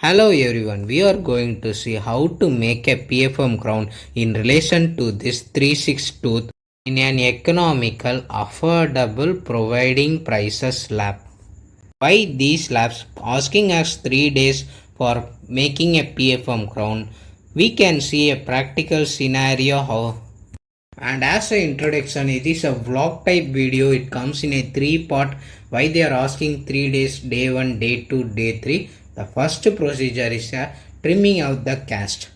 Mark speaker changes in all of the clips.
Speaker 1: Hello everyone, we are going to see how to make a PFM crown in relation to this 3/6 tooth in an economical, affordable providing prices slab. Why these slabs asking us 3 days for making a PFM crown? We can see a practical scenario how. And as an introduction, it is a vlog type video. It comes in a 3 part. Why they are asking 3 days, day 1, day 2, day 3. The first procedure is trimming out the cast.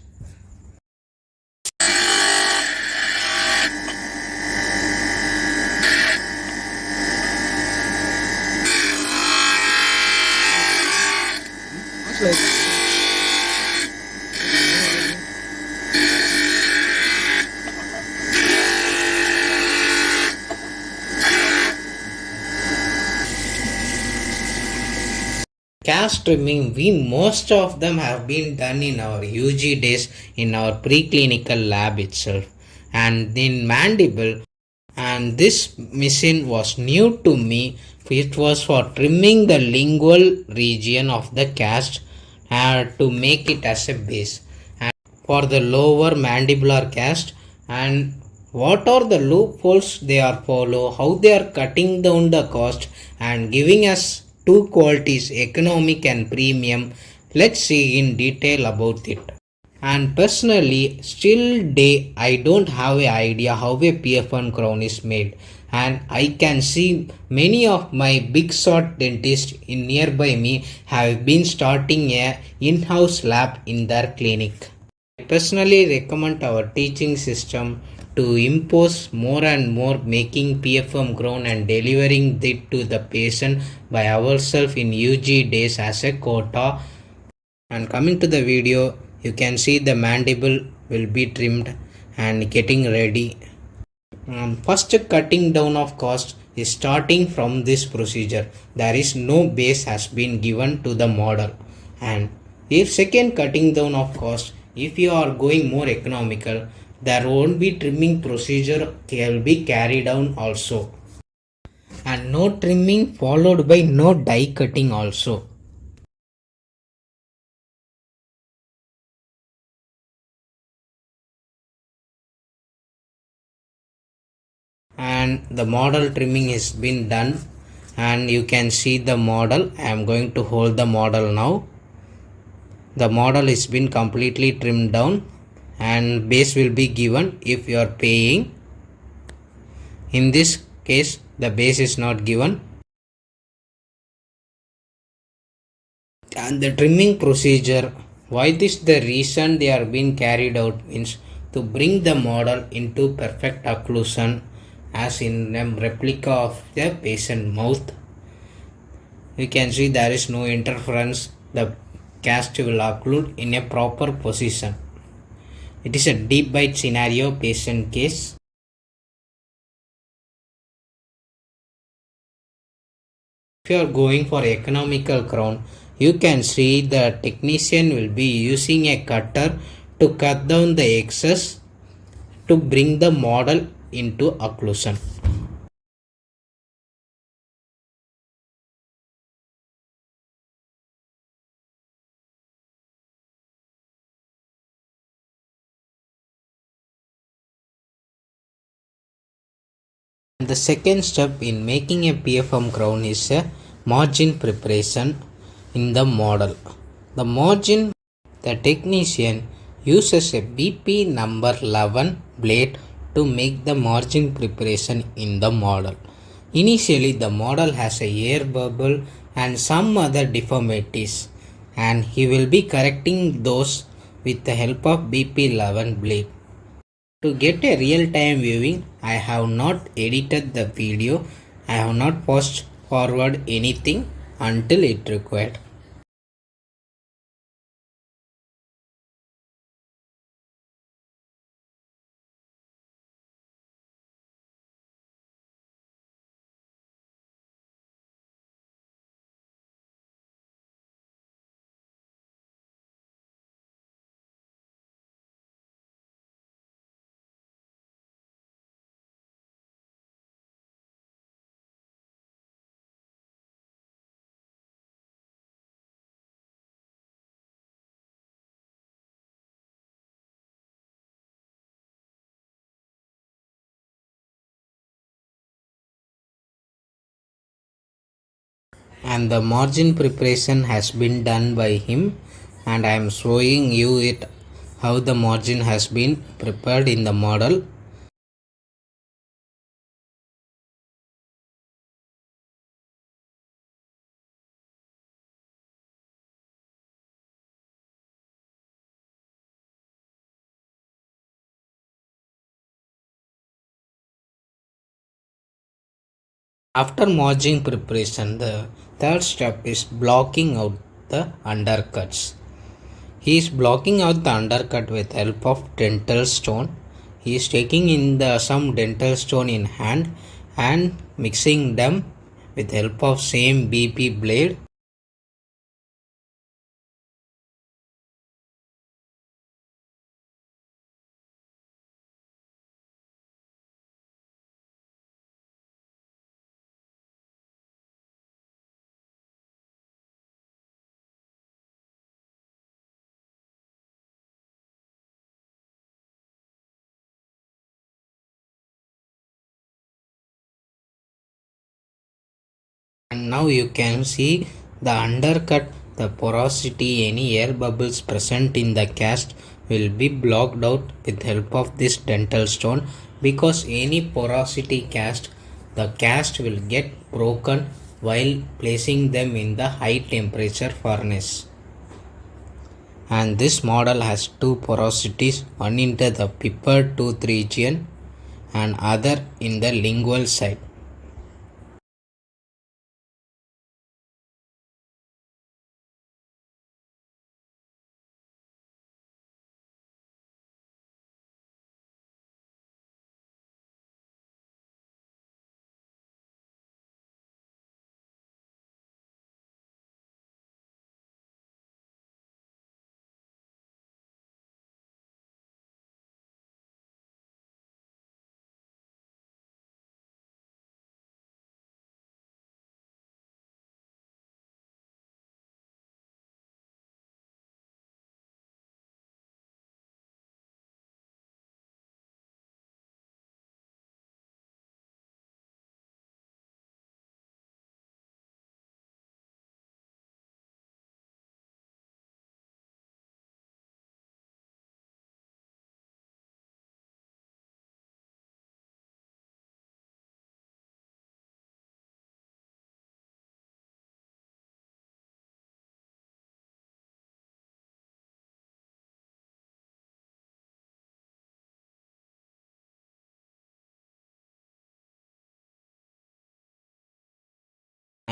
Speaker 1: Cast trimming, we most of them have been done in our UG days in our preclinical lab itself and in mandible, and this machine was new to me. It was for trimming the lingual region of the cast to make it as a base and for the lower mandibular cast, and what are the loopholes they are follow, how they are cutting down the cost and giving us two qualities, economic and premium. Let's see in detail about it. And personally, still day I don't have an idea how a PFN crown is made, and I can see many of my big shot dentists in nearby me have been starting a in-house lab in their clinic. I personally recommend our teaching system to impose more and more making PFM crown and delivering it to the patient by ourselves in UG days as a quota. And coming to the video, you can see the mandible will be trimmed and getting ready. First cutting down of cost is starting from this procedure. There is no base has been given to the model. And if second cutting down of cost, if you are going more economical, there won't be trimming procedure will be carried down also, and no trimming followed by no die cutting also. And the model trimming has been done, and you can see the model. I am going to hold the model now. The model is been completely trimmed down and base will be given if you are paying. In this case the base is not given, and the trimming procedure, why this the reason they are being carried out means to bring the model into perfect occlusion as in a replica of the patient mouth. You can see there is no interference, the cast will occlude in a proper position. It is a deep bite scenario patient case. If you are going for economical crown, you can see the technician will be using a cutter to cut down the excess to bring the model into occlusion. The second step in making a PFM crown is a margin preparation in the model. The margin, the technician uses a BP number 11 blade to make the margin preparation in the model. Initially, the model has a air bubble and some other deformities, and he will be correcting those with the help of BP 11 blade. To get a real-time viewing, I have not edited the video. I have not fast forward anything until it required. and the margin preparation has been done by him, and I am showing you it how the margin has been prepared in the model. After margin preparation, the third step is blocking out the undercuts. He is blocking out the undercut with help of dental stone. He is taking in some dental stone in hand and mixing them with help of same BP blade. And now you can see the undercut, the porosity, any air bubbles present in the cast will be blocked out with help of this dental stone, because any porosity the cast will get broken while placing them in the high temperature furnace. And this model has two porosities, one into the pepper tooth region and other in the lingual side.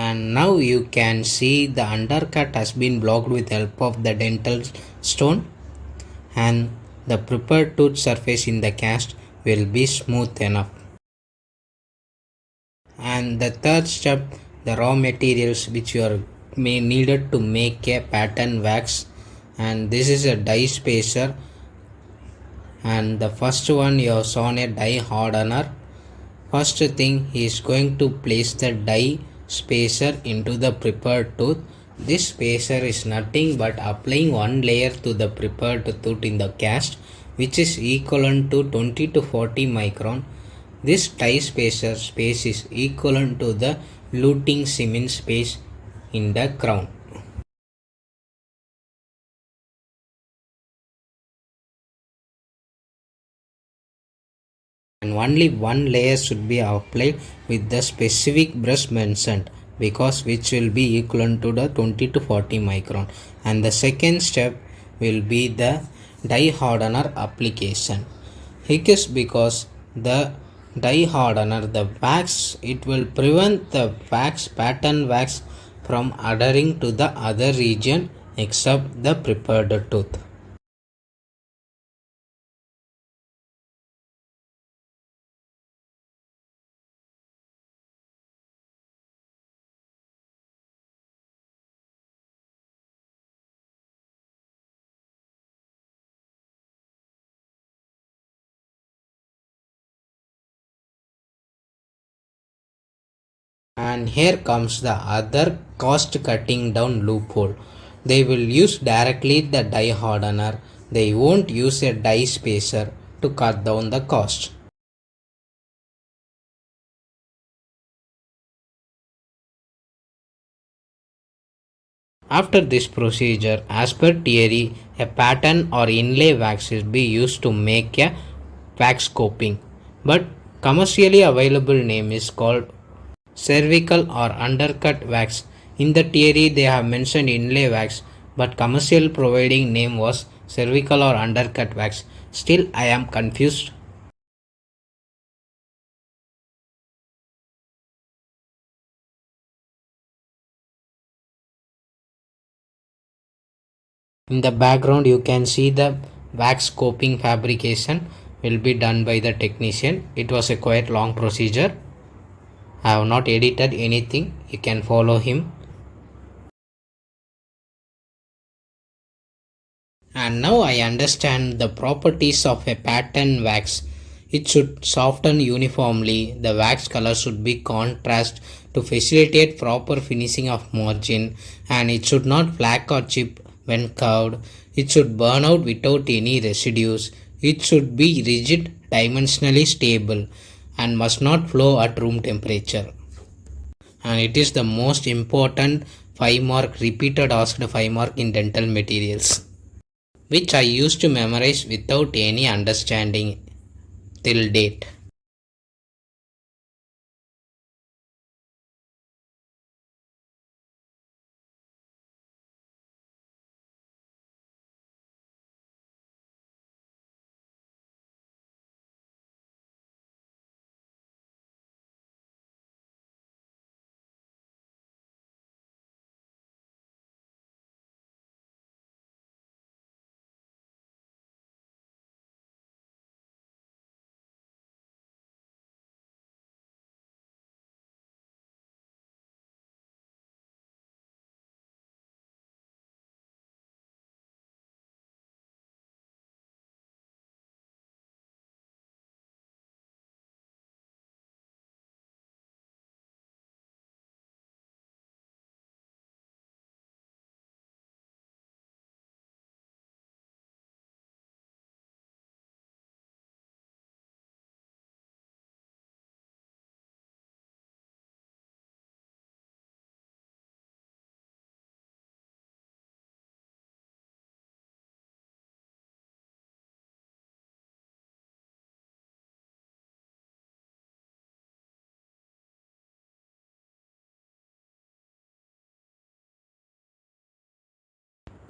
Speaker 1: And now you can see the undercut has been blocked with help of the dental stone, and the prepared tooth surface in the cast will be smooth enough. And the third step, the raw materials which you are may needed to make a pattern wax, and this is a die spacer, and the first one you have shown a die hardener. First thing, he is going to place the die spacer into the prepared tooth. This spacer is nothing but applying one layer to the prepared tooth in the cast, which is equivalent to 20 to 40 micron. This die spacer space is equivalent to the luting cement space in the crown. And only one layer should be applied with the specific brush mentioned, because which will be equivalent to the 20 to 40 micron. And the second step will be the die hardener application. It is because the die hardener, the wax, it will prevent the wax, pattern wax, from adhering to the other region except the prepared tooth. And here comes the other cost cutting down loophole. They will use directly the die hardener. They won't use a die spacer to cut down the cost. After this procedure, as per theory, a pattern or inlay wax is be used to make a wax coping. But commercially available name is called cervical or undercut wax. In the theory, they have mentioned inlay wax, but commercial providing name was cervical or undercut wax. Still, I am confused. In the background, you can see the wax coping fabrication will be done by the technician. It was a quite long procedure. I have not edited anything. You can follow him. And now I understand the properties of a pattern wax. It should soften uniformly. The wax color should be contrast to facilitate proper finishing of margin, and it should not flake or chip when curved. It should burn out without any residues. It should be rigid, dimensionally stable, and must not flow at room temperature. And it is the most important 5 mark repeated asked 5 mark in dental materials, which I used to memorize without any understanding till date.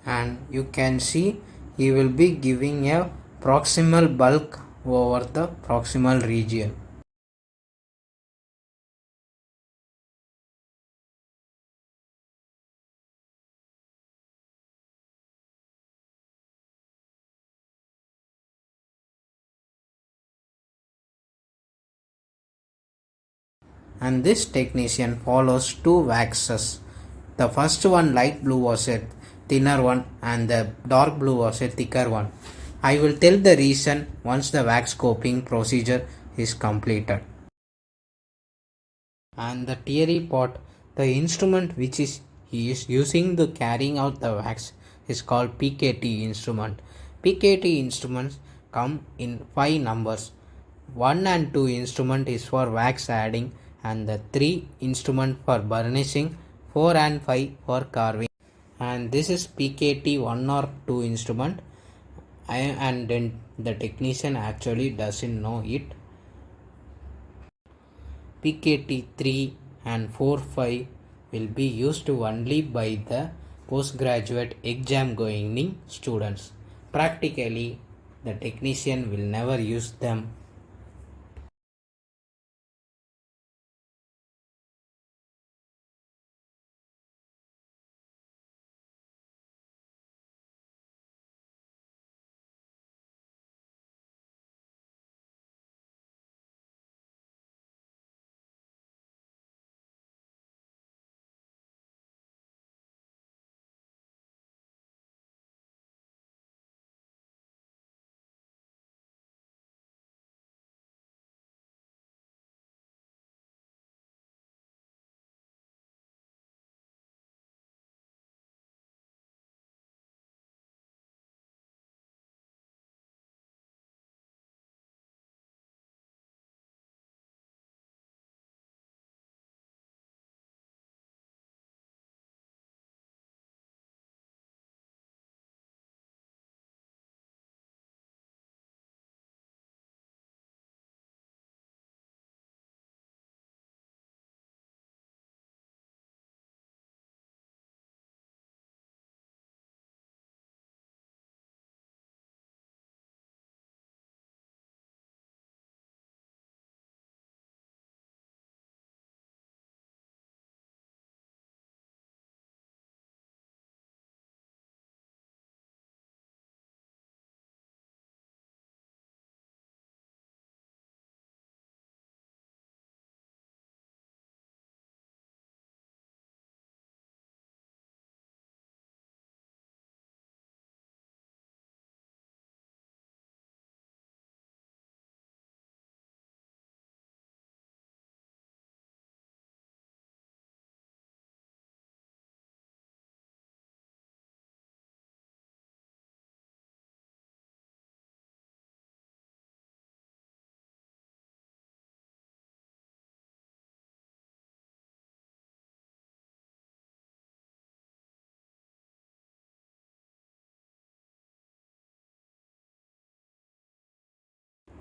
Speaker 1: And you can see he will be giving a proximal bulk over the proximal region. And this technician follows two waxes. The first one light blue was a thinner one and the dark blue was a thicker one. I will tell the reason once the wax coping procedure is completed. And the theory part, the instrument which is he is using the carrying out the wax is called PKT instrument. PKT instruments come in 5 numbers. 1 and 2 instrument is for wax adding, and the 3 instrument for burnishing, 4 and 5 for carving. And this is PKT 1 or 2 instrument. And then the technician actually doesn't know it. PKT 3 and 4 5 will be used only by the postgraduate exam going students. Practically, the technician will never use them.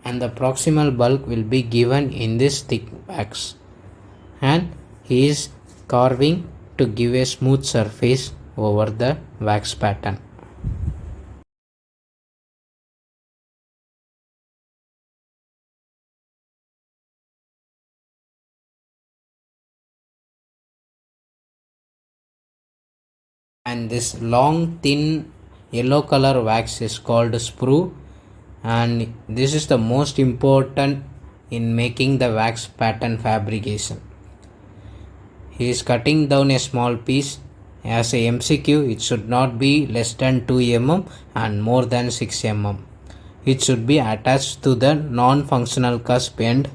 Speaker 1: and the proximal bulk will be given in this thick wax, and he is carving to give a smooth surface over the wax pattern. And this long thin yellow color wax is called sprue, and this is the most important in making the wax pattern fabrication. He is cutting down a small piece. As a MCQ, it should not be less than 2 mm and more than 6 mm. It should be attached to the non-functional cusp end,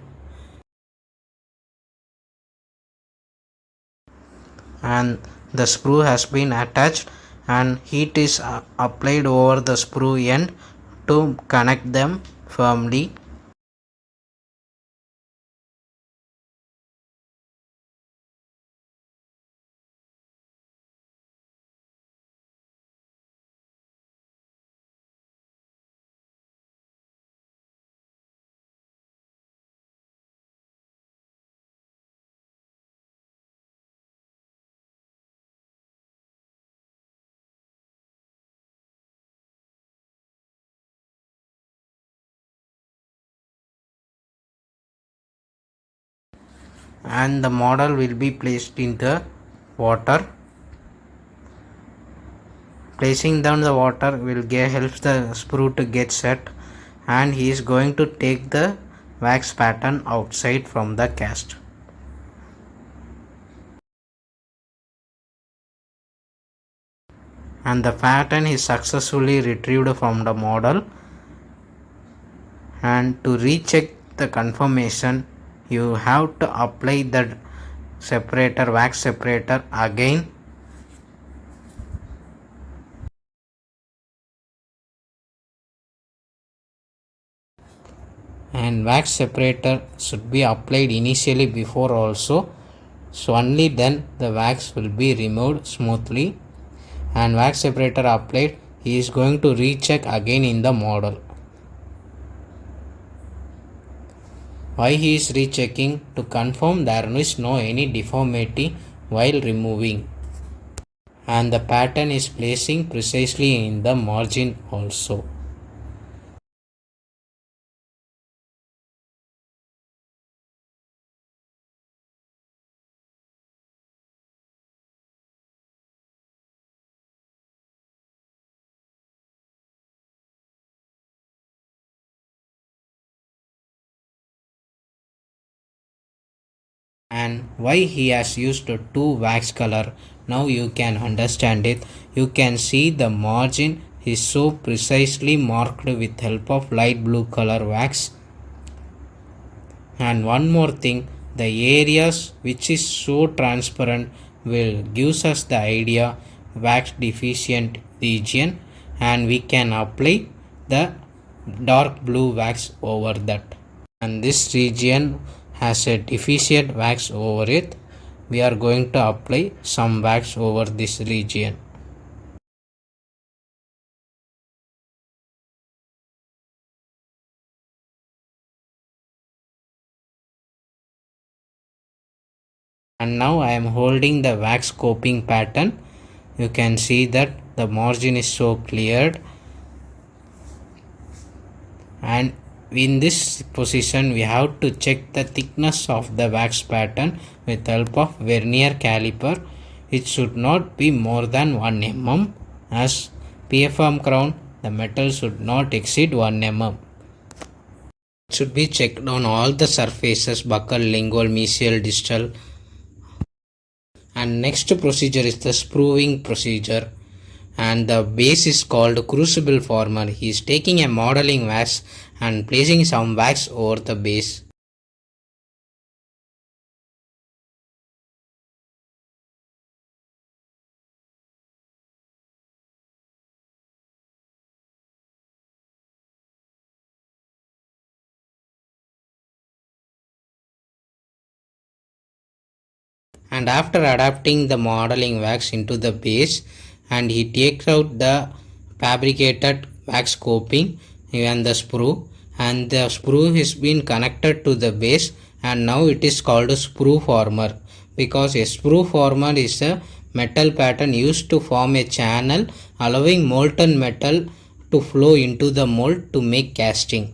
Speaker 1: and the sprue has been attached and heat is applied over the sprue end to connect them firmly. And the model will be placed in the water. Placing down the water will helps the sprue to get set, and he is going to take the wax pattern outside from the cast. And the pattern is successfully retrieved from the model. And to recheck the confirmation, you have to apply the wax separator again. And wax separator should be applied initially before also, so only then the wax will be removed smoothly. And wax separator applied, he is going to recheck again in the model. Why he is rechecking? To confirm there is no any deformity while removing, and the pattern is placing precisely in the margin also. And why he has used two wax color, now you can understand it. You can see the margin is so precisely marked with help of light blue color wax. And one more thing, the areas which is so transparent will gives us the idea wax deficient region, and we can apply the dark blue wax over that. And this region has a deficient wax over it. We are going to apply some wax over this region. And now I am holding the wax coping pattern. You can see that the margin is so cleared, and in this position we have to check the thickness of the wax pattern with help of vernier caliper. It should not be more than 1 mm. As PFM CROWN, the metal should not exceed 1 mm. It should be checked on all the surfaces: buccal, lingual, mesial, distal. And next procedure is the spruing procedure, and the base is called crucible former. He is taking a modeling wax and placing some wax over the base. And after adapting the modeling wax into the base, and he takes out the fabricated wax coping and the sprue, and the sprue has been connected to the base, and now it is called a sprue former, because a sprue former is a metal pattern used to form a channel allowing molten metal to flow into the mold to make casting.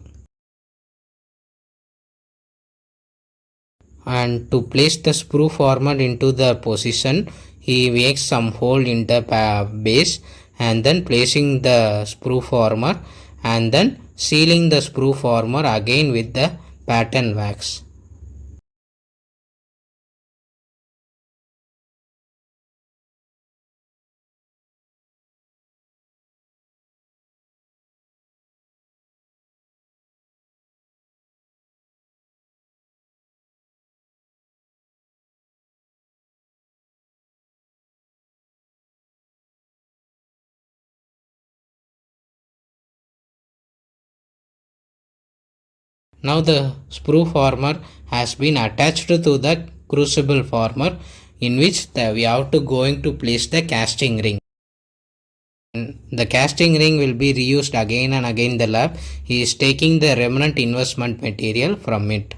Speaker 1: And to place the sprue former into the position, he makes some hole in the base, and then placing the sprue former, and then sealing the sprue former again with the pattern wax. Now the sprue former has been attached to the crucible former, in which we have to going to place the casting ring. The casting ring will be reused again and again in the lab. He is taking the remnant investment material from it.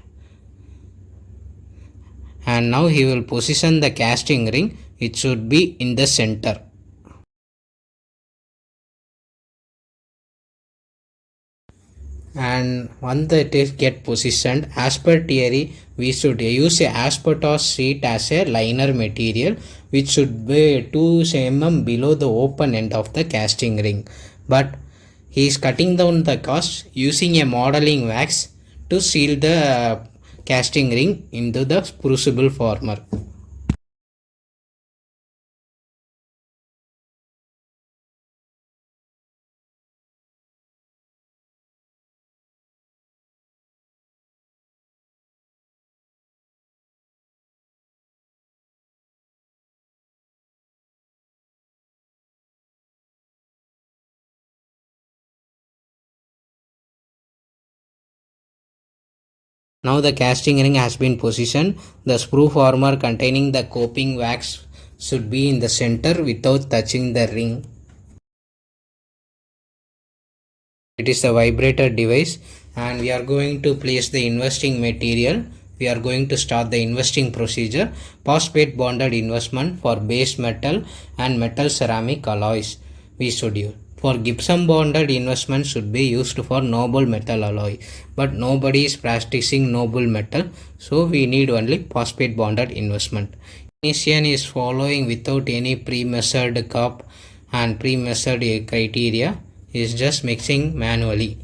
Speaker 1: And now he will position the casting ring. It should be in the center. And once it is get positioned, as per theory, we should use a asbestos sheet as a liner material, which should be 2 cm below the open end of the casting ring. But he is cutting down the cost using a modeling wax to seal the casting ring into the crucible former. Now the casting ring has been positioned. The sprue former containing the coping wax should be in the center without touching the ring. It is a vibrator device, and we are going to place the investing material. We are going to start the investing procedure. Phosphate bonded investment for base metal and metal ceramic alloys we should use. For gypsum bonded investment should be used for noble metal alloy, but nobody is practicing noble metal, so we need only phosphate bonded investment. Technician is following without any pre-measured cup and pre-measured criteria, is just mixing manually.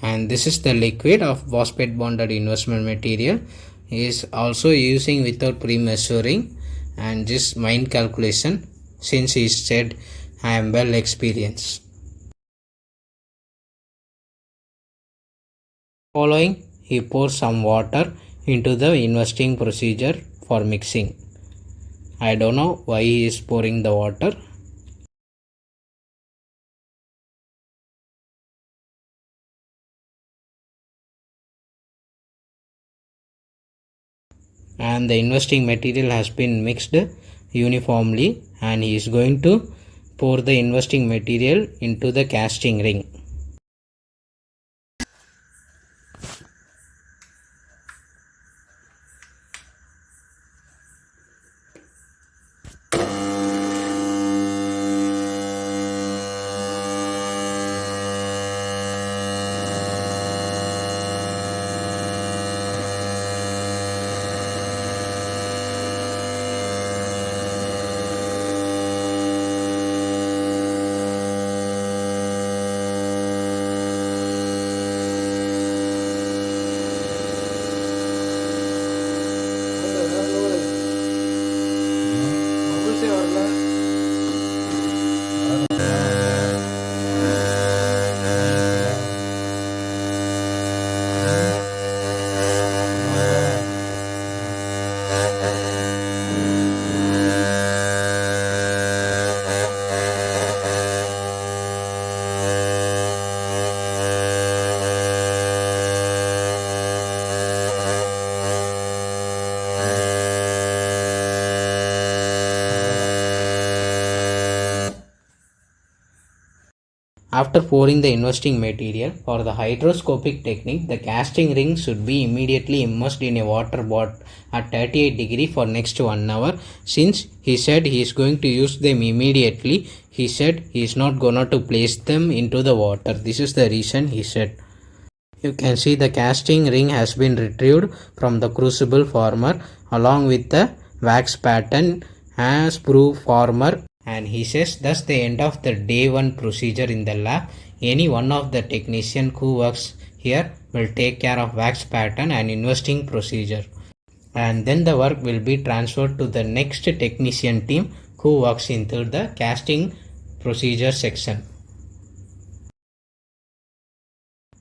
Speaker 1: And this is the liquid of phosphate bonded investment material. He is also using without pre-measuring and just mind calculation, since he said I am well experienced. Following, he pours some water into the investing procedure for mixing. I don't know why he is pouring the water. And the investing material has been mixed uniformly, and he is going to pour the investing material into the casting ring. After pouring the investing material, for the hydroscopic technique, the casting ring should be immediately immersed in a water bath at 38 degree for next 1 hour. Since he said he is going to use them immediately, he said he is not gonna to place them into the water. This is the reason he said. You can see the casting ring has been retrieved from the crucible former along with the wax pattern as sprue former, and he says that's the end of the day 1 procedure in the lab. Any one of the technician who works here will take care of wax pattern and investing procedure, and then the work will be transferred to the next technician team who works into the casting procedure section.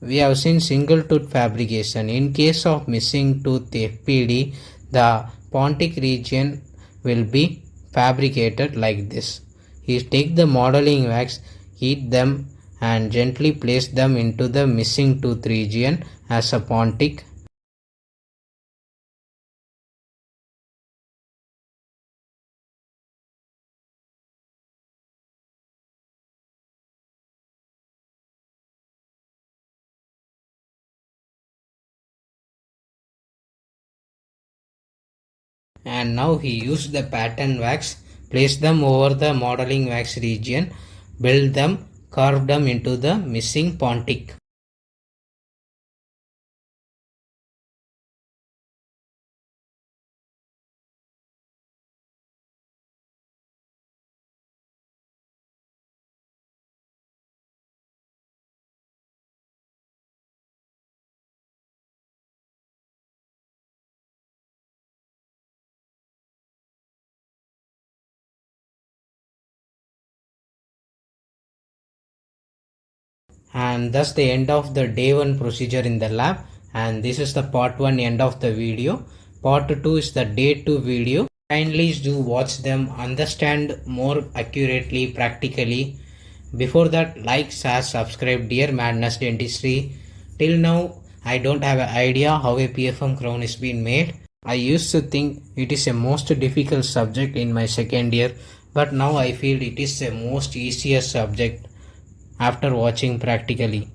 Speaker 1: We have seen single tooth fabrication. In case of missing tooth FPD, the pontic region will be fabricated like this. He take the modeling wax, heat them and gently place them into the missing tooth region as a pontic. And now he used the pattern wax, placed them over the modeling wax region, build them, carved them into the missing pontic. And thus the end of the day 1 procedure in the lab, and this is the part 1 end of the video. Part 2 is the day 2 video. Kindly do watch them, understand more accurately, practically. Before that, like, share, subscribe. Dear Madness Dentistry, till now I don't have an idea how a PFM crown is being made. I used to think it is a most difficult subject in my second year, but now I feel it is the most easier subject after watching practically.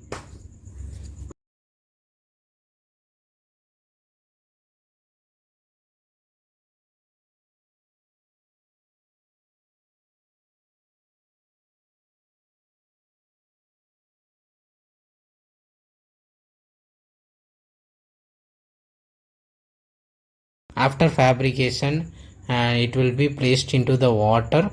Speaker 1: After fabrication, it will be placed into the water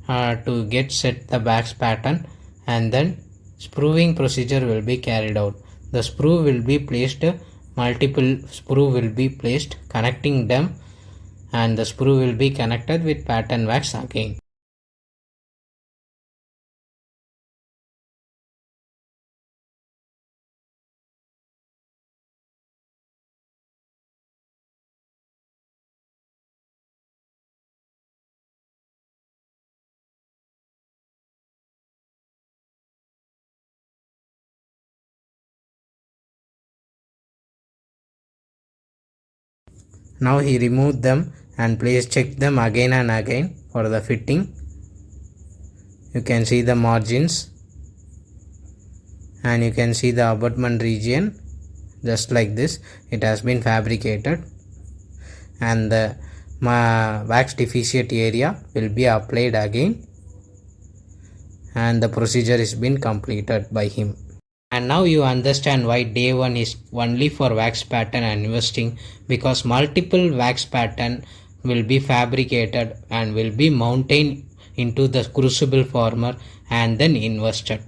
Speaker 1: to get set the wax pattern, and then spruing procedure will be carried out. The sprue will be placed, multiple sprue will be placed connecting them, and the sprue will be connected with pattern wax again. Now he removed them and please check them again and again for the fitting. You can see the margins and you can see the abutment region just like this. It has been fabricated, and the wax deficient area will be applied again, and the procedure is been completed by him. And now you understand why day 1 is only for wax pattern and investing, because multiple wax pattern will be fabricated and will be mounted into the crucible former and then invested.